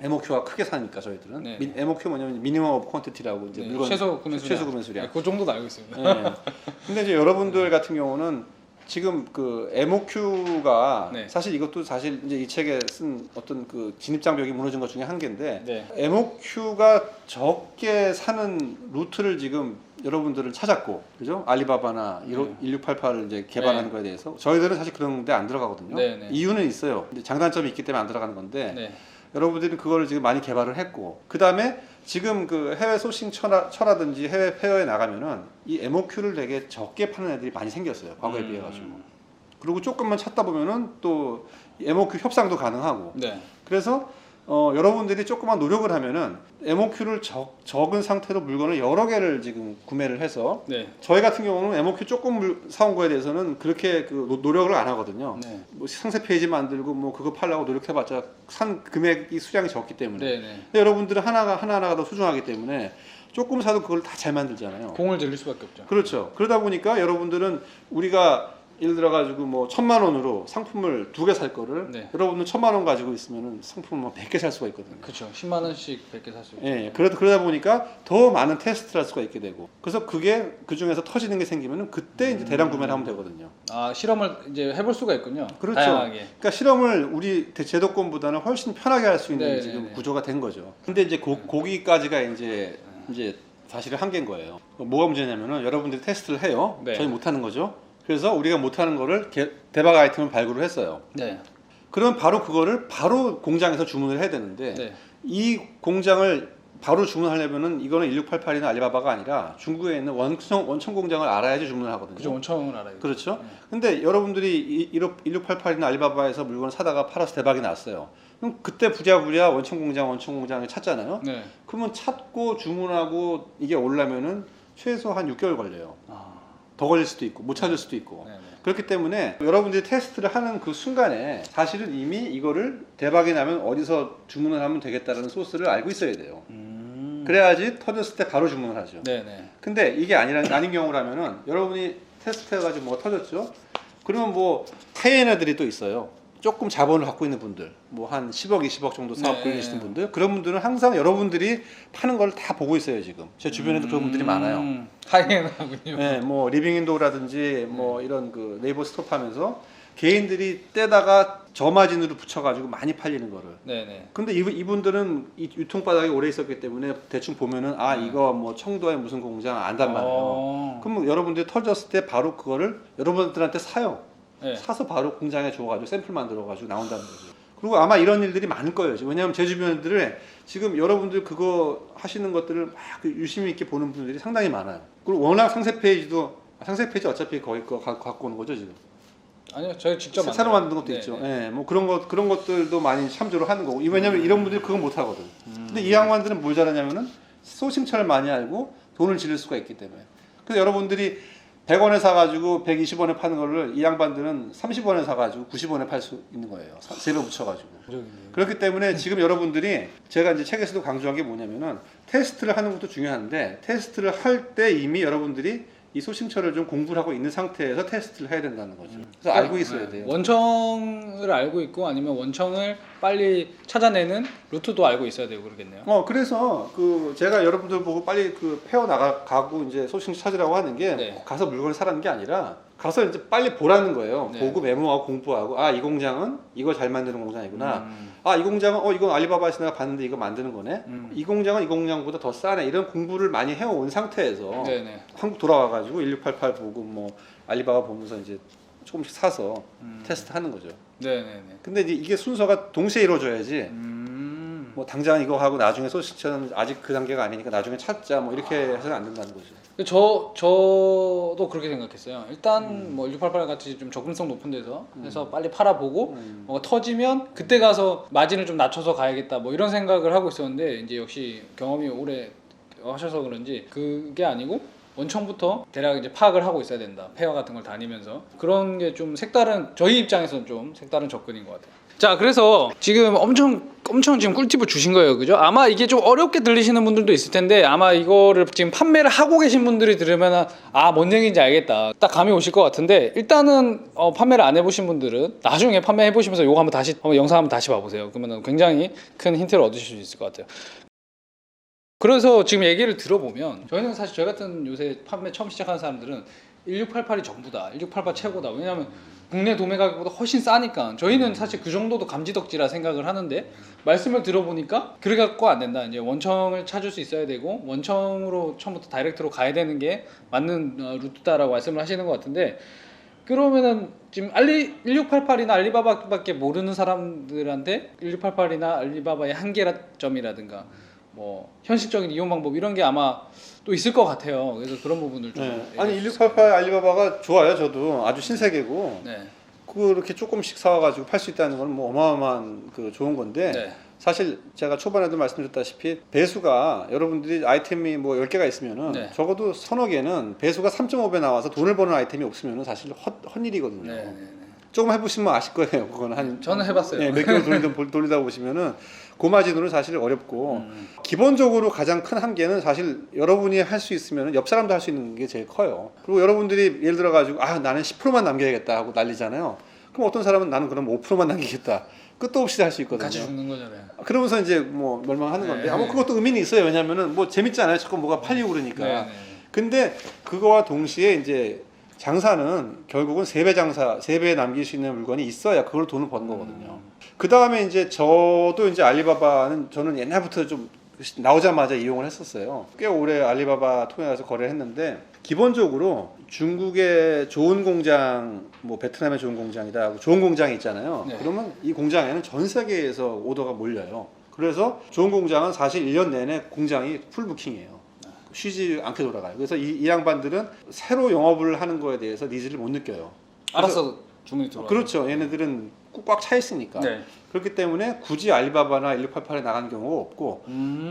MOQ가 크게 사니까 저희들은. 네. MOQ 뭐냐면 미니멈 오브 퀀티티라고 이제 네. 물건 최소 구매 수량. 네, 그 정도도 알고 있습니다. 네. 근데 이제 여러분들 같은 경우는 지금 그 MOQ가 네. 사실 이것도 사실 이제 이 책에 쓴 어떤 그 진입장벽이 무너진 것 중에 한 개인데 네. MOQ가 적게 사는 루트를 지금 여러분들은 찾았고, 그죠? 알리바바나 1688을 이제 개발하는 네. 거에 대해서 저희들은 사실 그런 데 안 들어가거든요. 네, 네. 이유는 있어요. 근데 장단점이 있기 때문에 안 들어가는 건데 네. 여러분들이 그거를 지금 많이 개발을 했고, 그 다음에 지금 그 해외 소싱 처라든지 해외 페어에 나가면은 이 MOQ를 되게 적게 파는 애들이 많이 생겼어요. 과거에 비해 가지고. 그리고 조금만 찾다 보면은 또 MOQ 협상도 가능하고. 네. 그래서 여러분들이 조금만 노력을 하면은 MOQ를 적은 상태로 물건을 여러 개를 지금 구매를 해서, 네. 저희 같은 경우는 MOQ 조금 사온 거에 대해서는 그렇게 그 노력을 안 하거든요. 네. 뭐 상세 페이지 만들고 뭐 그거 팔려고 노력해봤자 산 금액이 수량이 적기 때문에. 네. 네. 근데 여러분들은 하나하나가 더 소중하기 때문에 조금 사도 그걸 다 잘 만들잖아요. 공을 들일 수밖에 없죠. 그렇죠. 그러다 보니까 여러분들은 우리가 예를 들어 가지고 뭐 1,000만 원으로 상품을 2개 살 거를 네. 여러분은 1,000만 원 가지고 있으면은 상품을 뭐 100개 살 수가 있거든요. 그렇죠. 10만 원씩 100개 살 수 있고. 예, 그러다 보니까 더 많은 테스트를 할 수가 있게 되고, 그래서 그게 그 중에서 터지는 게 생기면은 그때 이제 대량 구매를 하면 되거든요. 아, 실험을 이제 해볼 수가 있군요. 그렇죠. 다양하게. 그러니까 실험을 우리 제도권보다는 훨씬 편하게 할 수 있는 네, 지금 네, 네. 구조가 된 거죠. 근데 이제 거기까지가 이제 사실은 한계인 거예요. 뭐가 문제냐면은 여러분들이 테스트를 해요. 네. 저희 못하는 거죠. 그래서 우리가 못하는 거를 대박 아이템을 발굴을 했어요. 네. 그럼 바로 그거를 바로 공장에서 주문을 해야 되는데, 네. 이 공장을 바로 주문하려면은 이거는 1688이나 알리바바가 아니라 중국에 있는 원청 공장을 알아야지 주문을 하거든요. 그죠. 원청을 알아요. 그렇죠. 네. 근데 여러분들이 1688이나 알리바바에서 물건을 사다가 팔아서 대박이 났어요. 그럼 그때 부랴부랴 원청 공장을 찾잖아요. 네. 그러면 찾고 주문하고 이게 오려면은 최소 한 6개월 걸려요. 아. 더 걸릴 수도 있고 못 찾을 수도 있고. 네. 네. 그렇기 때문에 여러분들이 테스트를 하는 그 순간에 사실은 이미 이거를 대박이 나면 어디서 주문을 하면 되겠다라는 소스를 알고 있어야 돼요. 그래야지 터졌을 때 바로 주문을 하죠. 네네. 근데 이게 아닌 경우라면은 여러분이 테스트해가지고 뭐가 터졌죠? 그러면 뭐 해외인 애들이 또 있어요. 조금 자본을 갖고 있는 분들, 뭐 한 10억, 20억 정도 사업 네. 끌리시는 분들, 그런 분들은 항상 여러분들이 파는 걸 다 보고 있어요 지금. 제 주변에도 그런 분들이 많아요. 하이에나군요. 네, 뭐 리빙인도라든지 뭐 이런 그 네이버 스톱하면서 개인들이 떼다가 저마진으로 붙여가지고 많이 팔리는 거를. 네네. 근데 이분들은 이 유통바닥에 오래 있었기 때문에 대충 보면은 아 이거 뭐 청도에 무슨 공장 안단 말이에요. 그럼 여러분들이 터졌을 때 바로 그거를 여러분들한테 사요. 네. 사서 바로 공장에 줘가지고 샘플 만들어가지고 나온다는 거죠. 그리고 아마 이런 일들이 많을 거예요. 왜냐하면 제 주변들에 지금 여러분들 그거 하시는 것들을 막 유심히 있게 보는 분들이 상당히 많아요. 그리고 워낙 상세 페이지 어차피 거기 거 갖고 오는 거죠 지금. 아니요, 저희 직접 새로 만든 것도 네, 있죠. 네. 예, 뭐 그런 것들도 많이 참조를 하는 거고. 왜냐면 이런 분들이 그건 못 하거든. 근데 이 양반들은 뭘 잘하냐면은 소싱처를 많이 알고 돈을 지를 수가 있기 때문에. 그래서 여러분들이 100원에 사가지고 120원에 파는 거를 이 양반들은 30원에 사가지고 90원에 팔 수 있는 거예요. 3배 붙여가지고. 그렇기 때문에 지금 여러분들이 제가 이제 책에서도 강조한 게 뭐냐면은 테스트를 하는 것도 중요한데 테스트를 할 때 이미 여러분들이 이 소싱처를 좀 공부를 하고 있는 상태에서 테스트를 해야 된다는 거죠. 그래서 알고 있어야 돼요. 원청을 알고 있고 아니면 원청을 빨리 찾아내는 루트도 알고 있어야 되고 그러겠네요. 그래서 그 제가 여러분들 보고 빨리 그 페어 가고 이제 소싱 찾으라고 하는 게 네. 가서 물건을 사라는 게 아니라 가서 이제 빨리 보라는 거예요. 네. 보고 메모하고 공부하고 아 이 공장은 이거 잘 만드는 공장이구나. 아 이 공장은 이건 알리바바에서 내가 봤는데 이거 만드는 거네. 이 공장은 이 공장보다 더 싸네. 이런 공부를 많이 해온 상태에서 네네. 한국 돌아와가지고 1688 보고 뭐 알리바바 보면서 이제 조금씩 사서 테스트하는 거죠. 네네네. 근데 이제 이게 순서가 동시에 이루어져야지. 뭐 당장 이거 하고 나중에 소식처는 아직 그 단계가 아니니까 나중에 찾자 뭐 이렇게 해서는 안 된다는 거죠. 저도 그렇게 생각했어요. 일단 뭐 1688 같이 좀 접근성 높은 데서 해서 빨리 팔아보고 뭐가 터지면 그때 가서 마진을 좀 낮춰서 가야겠다 뭐 이런 생각을 하고 있었는데 이제 역시 경험이 오래 하셔서 그런지 그게 아니고 원청부터 대략 이제 파악을 하고 있어야 된다. 페어 같은 걸 다니면서 그런 게 좀 색다른 저희 입장에서는 좀 색다른 접근인 것 같아요. 자, 그래서 지금 엄청 지금 꿀팁을 주신 거예요, 그죠? 아마 이게 좀 어렵게 들리시는 분들도 있을 텐데 아마 이거를 지금 판매를 하고 계신 분들이 들으면 뭔 얘기인지 알겠다, 딱 감이 오실 것 같은데 일단은 판매를 안 해보신 분들은 나중에 판매해 보시면서 요거 한번 영상 한번 다시 봐보세요. 그러면 굉장히 큰 힌트를 얻으실 수 있을 것 같아요. 그래서 지금 얘기를 들어보면 저희는 사실 저희 같은 요새 판매 처음 시작하는 사람들은 1688이 전부다, 1688 최고다. 왜냐하면 국내 도매 가격보다 훨씬 싸니까. 저희는 사실 그 정도도 감지덕지라 생각을 하는데 말씀을 들어보니까 그래 갖고 안 된다. 이제 원청을 찾을 수 있어야 되고 원청으로 처음부터 다이렉트로 가야 되는 게 맞는 루트다라고 말씀을 하시는 것 같은데 그러면은 지금 1688이나 알리바바밖에 모르는 사람들한테 1688이나 알리바바의 한계점이라든가 뭐 현실적인 이용 방법 이런 게 아마 또 있을 것 같아요. 그래서 그런 부분을 좀 네. 아니 1688 알리바바가 좋아요. 저도 아주 신세계고 네. 그렇게 조금씩 사와가지고 팔 수 있다는 건 뭐 어마어마한 그 좋은 건데 네. 사실 제가 초반에도 말씀드렸다시피 배수가 여러분들이 아이템이 뭐 10개가 있으면은 네. 적어도 서너 개는 배수가 3.5배 나와서 돈을 버는 아이템이 없으면은 사실 헛일이거든요. 네. 네. 조금 해보시면 아실 거예요. 그건 한 저는 해봤어요. 몇 개월 돌리다 보시면은 고마진으로 사실 어렵고 기본적으로 가장 큰 한계는 사실 여러분이 할 수 있으면 옆 사람도 할 수 있는 게 제일 커요. 그리고 여러분들이 예를 들어 가지고 아 나는 10%만 남겨야겠다 하고 난리잖아요. 그럼 어떤 사람은 나는 그럼 5%만 남기겠다. 끝도 없이 할 수 있거든요. 같이 죽는 거잖아요. 그러면서 이제 뭐 멸망하는 네. 건데 아무 그것도 의미는 있어요. 왜냐면은 뭐 재밌잖아요. 자꾸 뭐가 팔리고 그러니까. 네. 네. 근데 그거와 동시에 이제 장사는 결국은 3배 장사, 3배 남길 수 있는 물건이 있어야 그걸 돈을 버는 거거든요. 그 다음에 이제 저도 이제 알리바바는 저는 옛날부터 좀 나오자마자 이용을 했었어요. 꽤 오래 알리바바 통해서 거래를 했는데 기본적으로 중국의 좋은 공장, 뭐 베트남의 좋은 공장이다 하고 좋은 공장이 있잖아요. 네. 그러면 이 공장에는 전 세계에서 오더가 몰려요. 그래서 좋은 공장은 사실 1년 내내 공장이 풀부킹이에요. 쉬지 않게 돌아가요. 그래서 이 양반들은 새로 영업을 하는 거에 대해서 니즈를 못 느껴요. 알았어 주문이 들어와. 그렇죠. 얘네들은 꽉 차 있으니까. 네. 그렇기 때문에 굳이 알리바바나 1688에 나가는 경우가 없고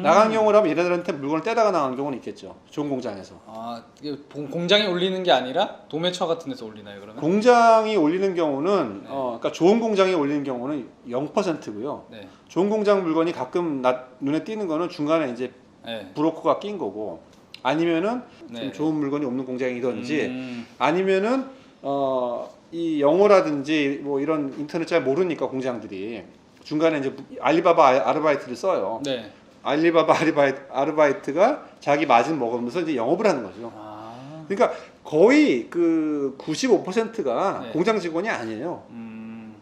나간 경우라면 얘네들한테 물건을 떼다가 나간 경우는 있겠죠. 좋은 공장에서. 아 이게 공장에 올리는 게 아니라 도매처 같은 데서 올리나요 그러면? 공장이 올리는 경우는 네. 그러니까 좋은 공장이 올리는 경우는 0%고요. 네. 좋은 공장 물건이 가끔 눈에 띄는 거는 중간에 이제 네. 브로커가 낀 거고 아니면은 네. 좀 좋은 물건이 없는 공장이든지 음. 아니면은 이 영어라든지 뭐 이런 인터넷 잘 모르니까 공장들이 중간에 이제 알리바바 아르바이트를 써요. 네. 알리바바 아르바이트가 자기 마진 먹으면서 이제 영업을 하는 거죠. 아. 그러니까 거의 그 95%가 네. 공장 직원이 아니에요.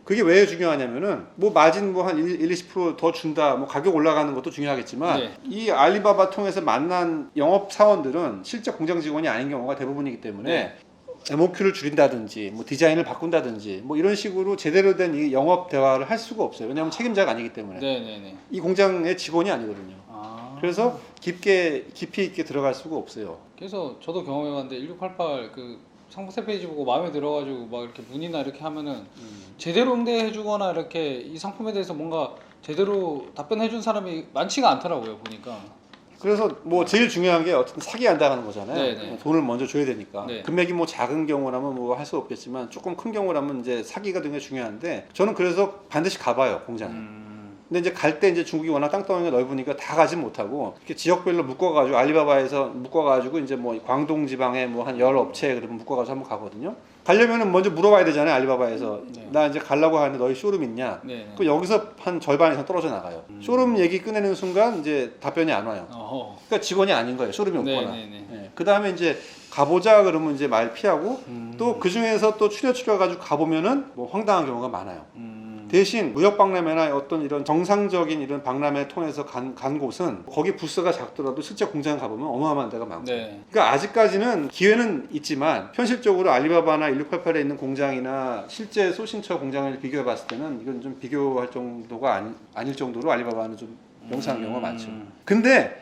그게 왜 중요하냐면은 뭐 마진 뭐 한 20%더 준다, 뭐 가격 올라가는 것도 중요하겠지만 네. 이 알리바바 통해서 만난 영업 사원들은 실제 공장 직원이 아닌 경우가 대부분이기 때문에 네. MOQ를 줄인다든지 뭐 디자인을 바꾼다든지 뭐 이런 식으로 제대로 된 이 영업 대화를 할 수가 없어요. 왜냐하면 책임자가 아니기 때문에 네네네. 이 공장의 직원이 아니거든요. 아. 그래서 깊이 있게 들어갈 수가 없어요. 그래서 저도 경험해봤는데 1688 그 상세 페이지 보고 마음에 들어가지고 막 이렇게 문의나 이렇게 하면은 제대로 응대해주거나 이렇게 이 상품에 대해서 뭔가 제대로 답변해준 사람이 많지가 않더라고요 보니까. 그래서 뭐 제일 중요한 게 어쨌든 사기 안 당하는 거잖아요. 네네. 돈을 먼저 줘야 되니까. 네. 금액이 뭐 작은 경우라면 뭐 할 수 없겠지만 조금 큰 경우라면 이제 사기가 굉장히 중요한데 저는 그래서 반드시 가봐요 공장에. 근데 이제 갈 때 이제 중국이 워낙 땅덩이가 넓으니까 다 가진 못하고 이렇게 지역별로 묶어가지고 알리바바에서 묶어가지고 이제 뭐 광동 지방에 뭐 한 10업체 그러면 묶어가지고 한번 가거든요. 가려면은 먼저 물어봐야 되잖아요 알리바바에서. 네. 나 이제 가려고 하는데 너희 쇼룸 있냐? 네. 그 여기서 한 절반 이상 떨어져 나가요. 쇼룸 얘기 꺼내는 순간 이제 답변이 안 와요. 어허. 그러니까 직원이 아닌 거예요. 쇼룸이 없거나. 네네네. 예. 그 다음에 이제 가보자 그러면 이제 말 피하고 또 그 중에서 또 추려가지고 가보면은 뭐 황당한 경우가 많아요. 대신 무역 박람회나 어떤 이런 정상적인 이런 박람회 통해서 간 곳은 거기 부스가 작더라도 실제 공장 가보면 어마어마한 데가 많고. 네. 그러니까 아직까지는 기회는 있지만 현실적으로 알리바바나 1688에 있는 공장이나 실제 소싱처 공장을 비교해 봤을 때는 이건 좀 비교할 정도가 아닐 정도로 알리바바는 좀 명상한 경우가 많죠. 근데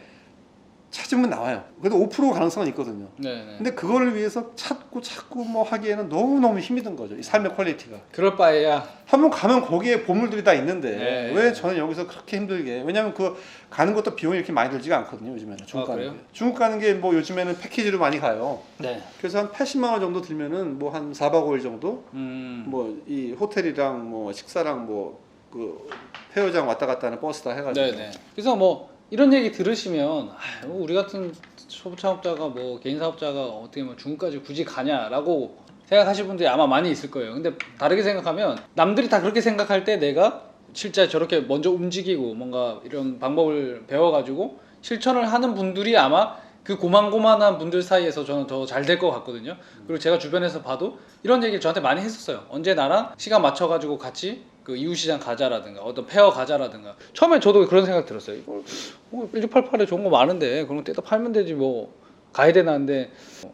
찾으면 나와요. 그래도 5% 가능성은 있거든요. 네네. 근데 그거를 위해서 찾고 뭐 하기에는 너무너무 힘이 든 거죠. 이 삶의 퀄리티가. 그럴 바에야. 한번 가면 거기에 보물들이 다 있는데 네. 왜 저는 여기서 그렇게 힘들게? 왜냐면 그 가는 것도 비용이 이렇게 많이 들지가 않거든요. 요즘에는 중국 가는 그래요? 게. 중국 가는 게 뭐 요즘에는 패키지로 많이 가요. 네. 그래서 한 80만 원 정도 들면은 뭐 한 4박 5일 정도 뭐 이 호텔이랑 뭐 식사랑 뭐 그 페어장 왔다 갔다 하는 버스 다 해가지고. 네네. 그래서 뭐 이런 얘기 들으시면 우리 같은 초보창업자가 뭐 개인 사업자가 어떻게 뭐 중국까지 굳이 가냐라고 생각하실 분들이 아마 많이 있을 거예요. 근데 다르게 생각하면 남들이 다 그렇게 생각할 때 내가 실제 저렇게 먼저 움직이고 뭔가 이런 방법을 배워가지고 실천을 하는 분들이 아마 그 고만고만한 분들 사이에서 저는 더 잘 될 것 같거든요. 그리고 제가 주변에서 봐도 이런 얘기를 저한테 많이 했었어요. 언제 나랑 시간 맞춰가지고 같이 그 이웃시장 가자라든가 어떤 페어 가자라든가. 처음에 저도 그런 생각 들었어요. 이걸 1688에 좋은 거 많은데 그런 거 떼다 팔면 되지 뭐 가야 되나는데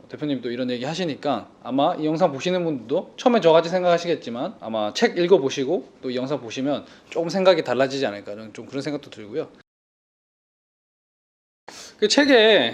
대표님 또 이런 얘기 하시니까 아마 이 영상 보시는 분들도 처음에 저같이 생각하시겠지만 아마 책 읽어보시고 또 이 영상 보시면 조금 생각이 달라지지 않을까 좀 그런 생각도 들고요. 그 책에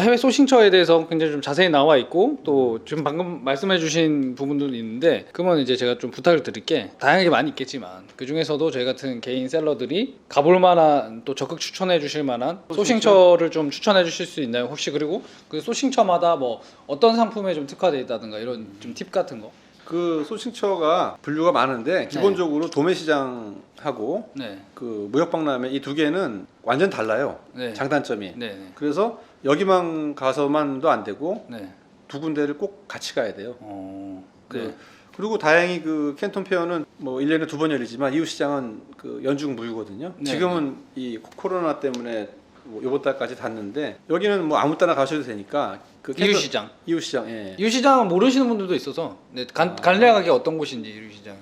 해외 소싱처에 대해서 굉장히 좀 자세히 나와 있고 또 지금 방금 말씀해주신 부분들도 있는데 그러면 이제 제가 좀 부탁을 드릴게 다양하게 많이 있겠지만 그 중에서도 저희 같은 개인 셀러들이 가볼 만한 또 적극 추천해 주실 만한 소싱처를 좀 추천해 주실 수 있나요? 혹시 그리고 그 소싱처마다 뭐 어떤 상품에 좀 특화되어 있다든가 이런 좀 팁 같은 거? 그 소싱처가 분류가 많은데 기본적으로 도매 시장하고 네. 그 무역박람회 이 두 개는 완전 달라요. 네. 장단점이. 네. 그래서 여기만 가서만도 안 되고 네. 두 군데를 꼭 같이 가야 돼요. 네. 그리고 다행히 그 캔톤 페어는 뭐 1년에 2번 열리지만 이웃 시장은 그 연중 무휴거든요. 네. 지금은 이 코로나 때문에 뭐 이번 달까지 닫는데 여기는 뭐 아무 때나 가셔도 되니까 그 캔톤- 이웃시장. 이웃시장. 예. 이웃시장은 모르시는 분들도 있어서 네, 간략하게 어떤 곳인지 이웃시장.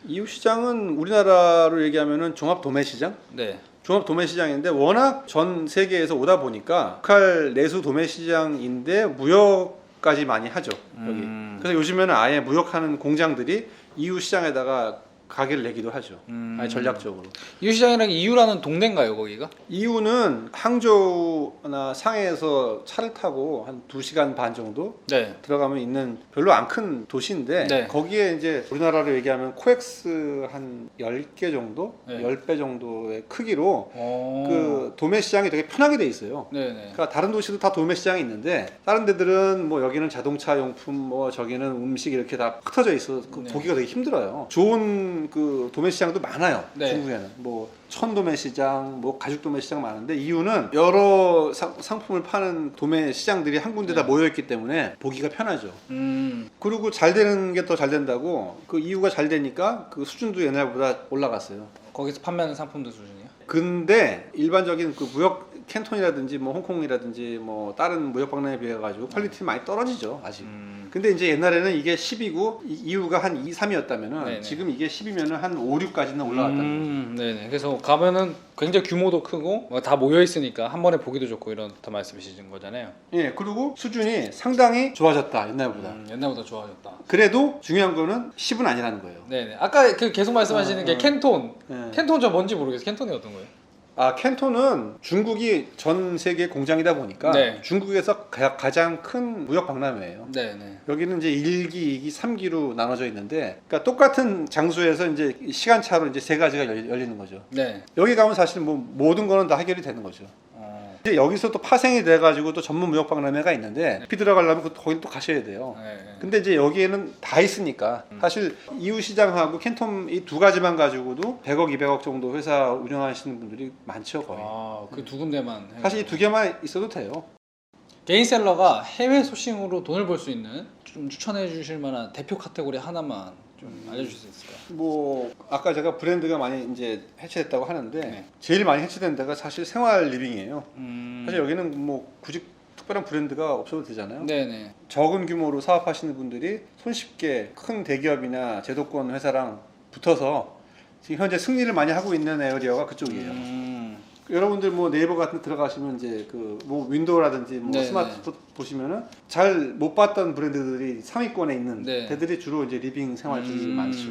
이웃시장은 우리나라로 얘기하면은 종합 도매시장? 네. 종합 도매시장인데 워낙 전 세계에서 오다 보니까 로컬 내수 도매시장인데 무역까지 많이 하죠 여기. 그래서 요즘에는 아예 무역하는 공장들이 이웃 시장에다가 가게를 내기도 하죠. 아예 전략적으로. 이웃시장이랑 이유라는 동네인가요 거기가? 이유는 항저우나 상해에서 차를 타고 한 2시간 반 정도 네. 들어가면 있는 별로 안 큰 도시인데 네. 거기에 이제 우리나라로 얘기하면 코엑스 한 10개 정도? 네. 10배 정도의 크기로 그 그 도매시장이 되게 편하게 돼 있어요. 네네. 그러니까 다른 도시도 다 도매시장이 있는데 다른 데들은 뭐 여기는 자동차 용품 뭐 저기는 음식 이렇게 다 흩어져 있어서 그 네. 보기가 되게 힘들어요. 좋은 그 도매시장도 많아요. 네. 중국에는 뭐 천도매시장, 뭐 가죽 도매시장 많은데 이유는 여러 상품을 파는 도매시장들이 한 군데 다 네. 모여 있기 때문에 보기가 편하죠. 음. 그리고 잘 되는 게 더 잘 된다고 그 이유가 잘 되니까 그 수준도 옛날보다 올라갔어요. 거기서 판매하는 상품들 수준이요? 근데 일반적인 그 무역 캔톤이라든지 뭐 홍콩이라든지 뭐 다른 무역 박람회에 비해 가지고 퀄리티는 많이 떨어지죠 아직. 근데 이제 옛날에는 이게 10이고 이유가 한 2, 3이었다면은 네네. 지금 이게 10이면은 한 5, 6까지는 올라갔다는 거죠. 네네. 그래서 가면은 굉장히 규모도 크고 다 모여 있으니까 한 번에 보기도 좋고 이렇단 말씀이신 거잖아요. 예, 그리고 수준이 상당히 좋아졌다 옛날보다. 옛날보다 좋아졌다. 그래도 중요한 거는 10은 아니라는 거예요. 네네. 아까 그 계속 말씀하시는 게 캔톤. 예. 캔톤 저 뭔지 모르겠어요. 캔톤이 어떤 거예요? 아 캔톤은 중국이 전 세계 공장이다 보니까 네. 중국에서 가장 큰 무역 박람회예요. 네네. 여기는 이제 1기, 2기, 3기로 나눠져 있는데, 그러니까 똑같은 장소에서 이제 시간차로 이제 세 가지가 열리는 거죠. 네. 여기 가면 사실 뭐 모든 거는 다 해결이 되는 거죠. 이제 여기서 또 파생이 돼가지고 또 전문 무역 박람회가 있는데 깊이 들어가려면 거기 또 가셔야 돼요. 네. 근데 이제 여기에는 다 있으니까 사실 이웃 시장하고 캔톤 이 두 가지만 가지고도 100억, 200억 정도 회사 운영하시는 분들이 많죠 거의. 그 두 군데만. 사실 이 두 개만 있어도 돼요. 개인 셀러가 해외 소싱으로 돈을 벌 수 있는 좀 추천해 주실 만한 대표 카테고리 하나만 좀 알려주실 수 있을까요? 뭐 아까 제가 브랜드가 많이 이제 해체됐다고 하는데 네. 제일 많이 해체된 데가 사실 생활 리빙이에요. 음. 사실 여기는 뭐 굳이 특별한 브랜드가 없어도 되잖아요. 네네. 적은 규모로 사업하시는 분들이 손쉽게 큰 대기업이나 제도권 회사랑 붙어서 지금 현재 승리를 많이 하고 있는 에어리어가 그쪽이에요. 여러분들 뭐 네이버 같은 데 들어가시면 이제 그 뭐 윈도우라든지 뭐 네네. 스마트폰 보시면은 잘 못 봤던 브랜드들이 상위권에 있는 네. 데들이 주로 이제 리빙 생활들이 많죠.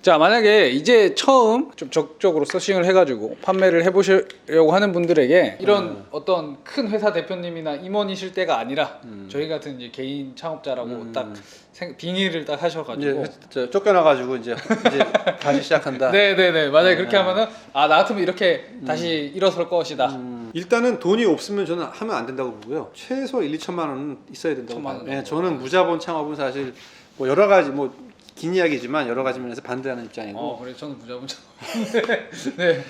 자, 만약에 이제 처음 좀 적극적으로 서싱을 해가지고 판매를 해보시려고 하는 분들에게 이런 어떤 큰 회사 대표님이나 임원이실 때가 아니라 저희 같은 이제 개인 창업자라고 딱 빙의를 딱 하셔가지고 이제 쫓겨나가지고 이제 다시 시작한다. 네네네 만약에 그렇게 하면은 나 같으면 이렇게 다시 일어설 것이다. 일단은 돈이 없으면 저는 하면 안 된다고 보고요. 최소 1, 2천만 원은 있어야 된다고 1,000만 원 봐요. 네, 정도. 저는 무자본 창업은 사실 뭐 여러 가지 뭐 긴 이야기지만 여러 가지 면에서 반대하는 입장이고. 그래 저는 부자분자. 네.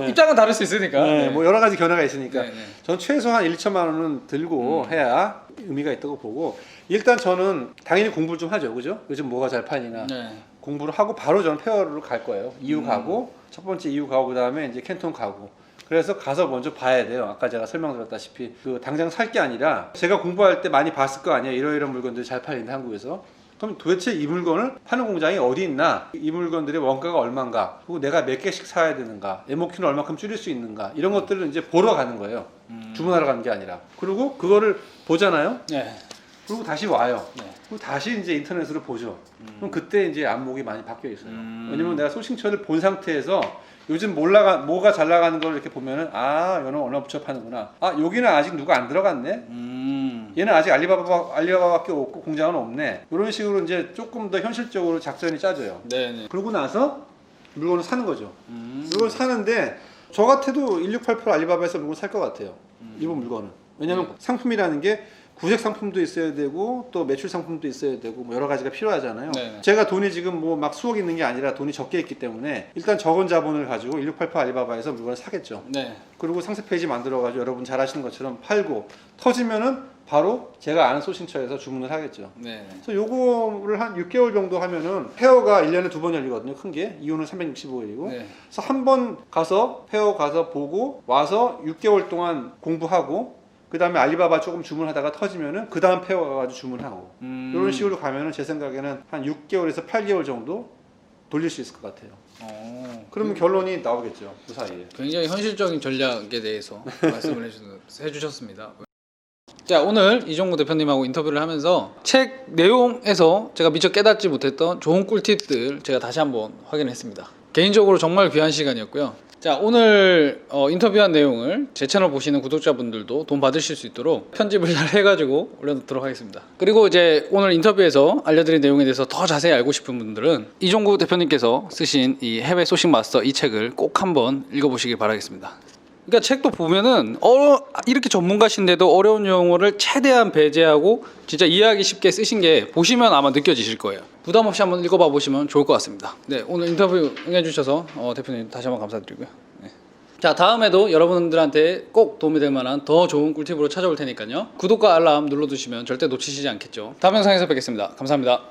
입장은 다를 수 있으니까. 네, 뭐 여러 가지 견해가 있으니까. 네네. 저는 최소한 1, 2천만 원은 들고 해야 의미가 있다고 보고 일단 저는 당연히 공부를 좀 하죠, 그죠? 요즘 뭐가 잘 팔리나 네. 공부를 하고 바로 저는 페어로 갈 거예요. 이유 가고 첫 번째 이유 가고 그다음에 이제 캔톤 가고. 그래서 가서 먼저 봐야 돼요. 아까 제가 설명드렸다시피 그 당장 살 게 아니라 제가 공부할 때 많이 봤을 거 아니에요. 이러이러한 물건들이 잘 팔린다 한국에서. 그럼 도대체 이 물건을 파는 공장이 어디 있나? 이 물건들의 원가가 얼마인가? 그리고 내가 몇 개씩 사야 되는가? MOQ는 얼마큼 줄일 수 있는가? 이런 것들을 이제 보러 가는 거예요. 주문하러 가는 게 아니라. 그리고 그거를 보잖아요. 네. 그리고 다시 와요. 네. 그리고 다시 이제 인터넷으로 보죠. 그럼 그때 이제 안목이 많이 바뀌어 있어요. 왜냐면 내가 소싱처를 본 상태에서 요즘 뭐가 잘 나가는 걸 이렇게 보면은 아, 얘는 어느 부처 파는구나. 아, 여기는 아직 누가 안 들어갔네. 얘는 아직 알리바바밖에 없고 공장은 없네. 이런 식으로 이제 조금 더 현실적으로 작전이 짜져요. 네네. 그러고 나서 물건을 사는 거죠. 물건을 사는데 저 같아도 1688 알리바바에서 물건 살 것 같아요. 이번 물건은. 왜냐면 상품이라는 게 구색 상품도 있어야 되고 또 매출 상품도 있어야 되고 뭐 여러 가지가 필요하잖아요. 네네. 제가 돈이 지금 뭐 막 수억 있는 게 아니라 돈이 적게 있기 때문에 일단 적은 자본을 가지고 1688 알리바바에서 물건을 사겠죠. 네. 그리고 상세 페이지 만들어 가지고 여러분 잘 아시는 것처럼 팔고 터지면은 바로 제가 아는 소싱처에서 주문을 하겠죠. 네. 그래서 요거를 한 6개월 정도 하면은 페어가 1년에 2번 열리거든요. 큰 게. 이유는 365일이고. 네. 그래서 한 번 가서 페어 가서 보고 와서 6개월 동안 공부하고 그 다음에 알리바바 조금 주문하다가 터지면은 그 다음 페어 가가지고 주문하고 이런 식으로 가면은 제 생각에는 한 6개월에서 8개월 정도 돌릴 수 있을 것 같아요. 그러면 결론이 나오겠죠. 그 사이에. 굉장히 현실적인 전략에 대해서 말씀을 해주셨습니다. 자, 오늘 이종구 대표님하고 인터뷰를 하면서 책 내용에서 제가 미처 깨닫지 못했던 좋은 꿀팁들 제가 다시 한번 확인했습니다. 개인적으로 정말 귀한 시간이었고요. 자, 오늘 인터뷰한 내용을 제 채널 보시는 구독자분들도 돈 받으실 수 있도록 편집을 잘 해가지고 올려놓도록 하겠습니다. 그리고 이제 오늘 인터뷰에서 알려드린 내용에 대해서 더 자세히 알고 싶은 분들은 이종구 대표님께서 쓰신 이 해외 소싱 마스터 이 책을 꼭 한번 읽어보시길 바라겠습니다. 그러니까 책도 보면은 이렇게 전문가신데도 어려운 용어를 최대한 배제하고 진짜 이해하기 쉽게 쓰신 게 보시면 아마 느껴지실 거예요. 부담 없이 한번 읽어봐 보시면 좋을 것 같습니다. 네, 오늘 인터뷰 응해주셔서 대표님 다시 한번 감사드리고요. 네. 자, 다음에도 여러분들한테 꼭 도움이 될 만한 더 좋은 꿀팁으로 찾아올 테니까요. 구독과 알람 눌러두시면 절대 놓치시지 않겠죠. 다음 영상에서 뵙겠습니다. 감사합니다.